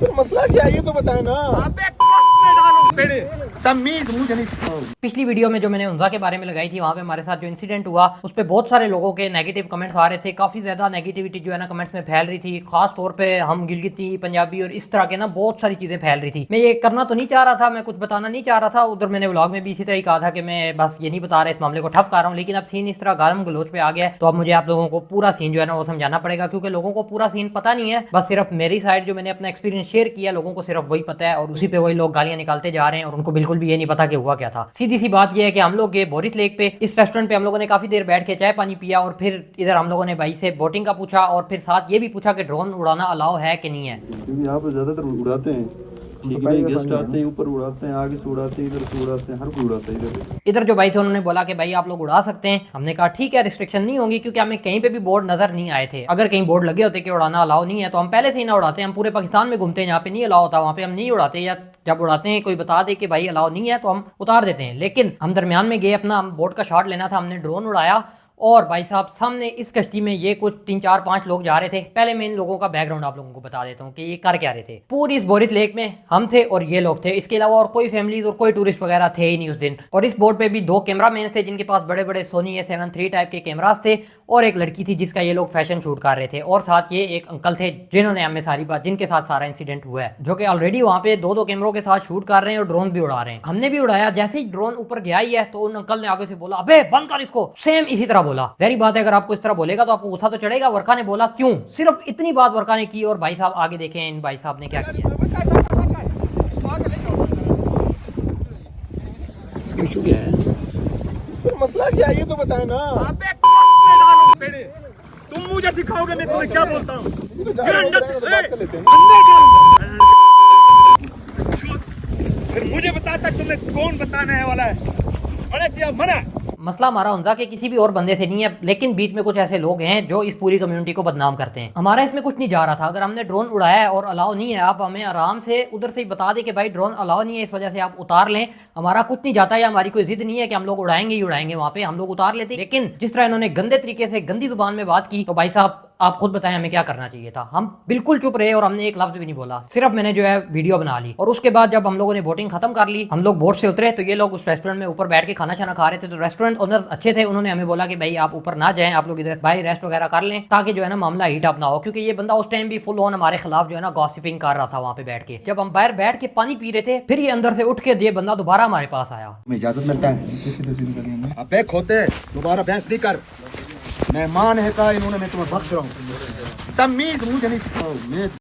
फिर मसला क्या है ये तो बताए ना। तमीज मुझे नहीं सिखाओ। पिछली वीडियो में जो मैंने उनजा के बारे में लगाई थी, वहाँ पे हमारे साथ जो इंसिडेंट हुआ उस पर बहुत सारे लोगों के नेगेटिव कमेंट्स आ रहे थे। काफ़ी ज़्यादा नेगेटिविटी जो है ना कमेंट्स में फैल रही थी, खास तौर पे हम गिलगिती पंजाबी और इस तरह के ना बहुत सारी चीज़ें फैल रही थी। मैं ये करना तो नहीं चाह रहा था, मैं कुछ बताना नहीं चाह रहा था। उधर मैंने व्लॉग में भी इसी तरह ही कहा था कि मैं बस ये नहीं बता रहा, इस मामले को ठप कर रहा हूँ। लेकिन अब सीन इस तरह गालम गलोच पे आ गया है, तो अब मुझे आप लोगों को पूरा सीन जो है ना वो समझाना पड़ेगा, क्योंकि लोगों को पूरा सीन पता नहीं है। बस सिर्फ मेरी साइड जो मैंने अपना एक्सपीरियंस शेयर किया, लोगों को सिर्फ वही पता है और उसी पे वही लोग गालियां निकालते जा रहे हैं और उनको बिल्कुल भी ये नहीं पता कि हुआ क्या था। सीधी सी बात यह है कि हम लोग गए बोरित लेक पे। इस रेस्टोरेंट पे हम लोगों ने काफी देर बैठ के चाय पानी पिया और फिर इधर हम लोगों ने भाई से बोटिंग का पूछा और फिर साथ ये भी पूछा कि ड्रोन उड़ाना अलाउ है कि नहीं है। क्योंकि यहाँ पर ज्यादातर उड़ाते हैं, ठीक है, गेस्ट आते हैं ऊपर उड़ाते हैं, आगे से उड़ाते हैं, इधर से उड़ाते हैं, हर कोई उड़ाता है इधर जो भाई थे उन्होंने बोला कि भाई आप लोग उड़ा सकते हैं। हमने कहा ठीक है, रिस्ट्रिक्शन नहीं होगी, क्योंकि हमें कहीं पे भी बोर्ड नजर नहीं आए थे। अगर कहीं बोर्ड लगे होते कि उड़ाना अलाउ नहीं है तो हम पहले से ही ना उड़ाते। हम पूरे पाकिस्तान में घूमते हैं, यहाँ पे नहीं अलाउ होता वहाँ पे हम नहीं उड़ाते, या जब उड़ाते हैं कोई बता दे कि भाई अलाउ नहीं है तो हम उतार देते हैं। लेकिन हम दरमियान में गए, अपना बोट का शॉट लेना था, हमने ड्रोन उड़ाया और भाई साहब सामने इस कश्ती में ये कुछ 3 4 5 लोग जा रहे थे। पहले मैं इन लोगों का बैकग्राउंड आप लोगों को बता देता हूँ कि ये कर क्या रहे थे। पूरी इस बोरित लेक में हम थे और ये लोग थे, इसके अलावा और कोई फैमिलीज और कोई टूरिस्ट वगैरह थे ही नहीं उस दिन। और इस बोट पे भी 2 कैमरा मैन थे जिनके पास बड़े बड़े सोनी A7 III टाइप के कैमरास थे और एक लड़की थी जिसका ये लोग फैशन शूट कर रहे थे। और साथ ये एक अंकल थे जिन्होंने हमें सारी बात, जिनके साथ सारा इंसिडेंट हुआ है, जो कि ऑलरेडी वहाँ पे 2 कैमरों के साथ शूट कर रहे हैं और ड्रोन भी उड़ा रहे हैं। हमने भी उड़ाया। जैसे ही ड्रोन ऊपर गया ही है तो उन अंकल ने आगे से बोला अबे बंद कर इसको। सेम इसी तरह बोला। जहरी बात है, अगर आपको इस तरह बोलेगा तो आपको गुस्सा तो चढ़ेगा। वर्का ने बोला क्यों, सिर्फ इतनी बात वर्का ने की और भाई साहब आगे देखें इन भाई साहब ने क्या किया। इशू क्या है? फिर मसला क्या है ये तो बताए ना। तुम मुझे सिखाओगे मैं तुम्हें क्या बोलता हूँ? तो जा रहे हैं, उधर तो बात कर लेते हैं। फिर मुझे बताता तुम्हें कौन बताने है वाला है? मना किया, मना। मसला हमारा उनका के किसी भी और बंदे से नहीं है, लेकिन बीच में कुछ ऐसे लोग हैं जो इस पूरी कम्युनिटी को बदनाम करते हैं। हमारा इसमें कुछ नहीं जा रहा था। अगर हमने ड्रोन उड़ाया है और अलाउ नहीं है, आप हमें आराम से उधर से ही बता दें कि भाई ड्रोन अलाउ नहीं है, इस वजह से आप उतार लें। हमारा कुछ नहीं जाता, या हमारी कोई जिद नहीं है कि हम लोग उड़ाएंगे ही उड़ाएंगे, वहाँ पे हम लोग उतार लेते। लेकिन जिस तरह इन्होंने गंदे तरीके से गंदी जुबान में बात की तो भाई साहब आप खुद बताएं हमें क्या करना चाहिए था। हम बिल्कुल चुप रहे और हमने एक लफ्ज भी नहीं बोला, सिर्फ मैंने जो है वीडियो बना ली। और उसके बाद जब हम लोगों ने बोटिंग खत्म कर ली, हम लोग बोट से उतरे तो ये लोग उस रेस्टोरेंट में ऊपर बैठ के खाना शाना खा रहे थे। तो रेस्टोरेंट ओनर्स अच्छे थे, उन्होंने हमें बोला कि भाई आप ऊपर ना जाएं, आप लोग इधर भाई रेस्ट वगैरह कर लें, ताकि जो है ना मामला हीट अप ना हो। क्योंकि ये बंदा उस टाइम भी फुल ऑन हमारे खिलाफ जो है ना गॉसिपिंग कर रहा था वहाँ पे बैठ के। जब हम बाहर बैठ के पानी पी रहे थे, फिर ये अंदर से उठ के ये बंदा दोबारा हमारे पास आया। इजाजत मिलता है अबे खोते, दोबारा बहस नहीं कर। मेहमान है का इन्होंने, मैं तुम्हें बख्श रहा हूँ। तमीज मुझे नहीं सिखाओ।